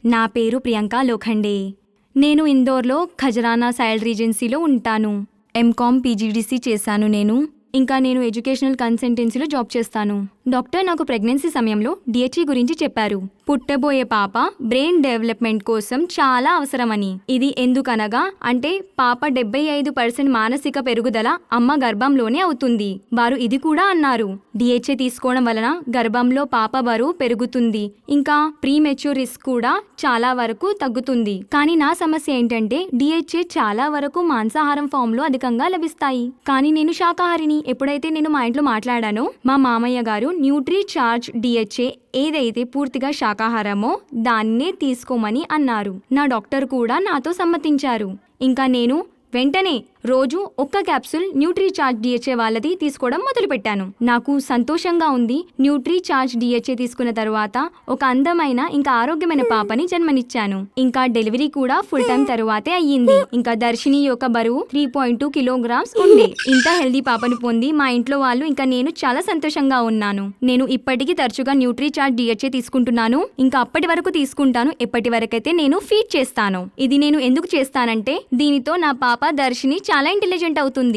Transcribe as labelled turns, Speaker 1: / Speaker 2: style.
Speaker 1: నా పేరు ప్రియాంక లోఖండే. నేను ఇందోర్లో ఖజరానా సైల్డ్ రీజెన్సీలో ఉంటాను. ఎంకామ్ పీజీడీసీ చేశాను ఇంకా నేను ఎడ్యుకేషనల్ కన్సల్టెన్సీలో జాబ్ చేస్తాను. డాక్టర్ నాకు ప్రెగ్నెన్సీ సమయంలో డిహెచ్ఈ గురించి చెప్పారు. పుట్టబోయే పాప బ్రెయిన్ డెవలప్మెంట్ కోసం చాలా అవసరమని. ఇది ఎందుకనగా అంటే పాప 75% మానసిక పెరుగుదల అమ్మ గర్భంలోనే అవుతుంది. వారు ఇది కూడా అన్నారు, డిహెచ్ఏ తీసుకోవడం వలన గర్భంలో పాప బరువు పెరుగుతుంది, ఇంకా ప్రీమెచ్యూర్ రిస్క్ కూడా చాలా వరకు తగ్గుతుంది. కానీ నా సమస్య ఏంటంటే డిహెచ్ఏ చాలా వరకు మాంసాహారం ఫామ్ లో అధికంగా లభిస్తాయి. కానీ నేను శాకాహారిని. ఎప్పుడైతే నేను మా ఇంట్లో మాట్లాడానో మా మామయ్య గారు న్యూట్రీ చార్జ్ డిహెచ్ఏ ఏదైతే పూర్తిగా శాకాహారమో దాన్నే తీసుకోమని అన్నారు. నా డాక్టర్ కూడా నాతో సమ్మతించారు. ఇంకా నేను వెంటనే రోజు ఒక్క క్యాప్సూల్ న్యూట్రీ చార్జ్ డిహెచ్ఏ వాళ్ళది తీసుకోవడం మొదలుపెట్టాను. నాకు సంతోషంగా ఉంది. న్యూట్రీ చార్జ్ డిహెచ్ఏ తీసుకున్న తర్వాత ఒక అందమైన ఇంకా ఆరోగ్యమైన పాపని జన్మనిచ్చాను. ఇంకా డెలివరీ కూడా ఫుల్ టైం తరువాతే అయ్యింది. ఇంకా దర్శిని యొక్క బరువు 3.2 కిలోగ్రామ్స్ ఉండే. ఇంత హెల్దీ పాపను పొంది మా ఇంట్లో వాళ్ళు ఇంకా నేను చాలా సంతోషంగా ఉన్నాను. నేను ఇప్పటికీ తరచుగా న్యూట్రీ చార్జ్ డిహెచ్ఏ తీసుకుంటున్నాను. ఇంకా అప్పటి వరకు తీసుకుంటాను. ఎప్పటి వరకైతే నేను ఫీడ్ చేస్తాను. ఇది నేను ఎందుకు చేస్తానంటే దీనితో నా పాప దర్శిని చాలా ఇంటెలిజెంట్ అవుతుంది.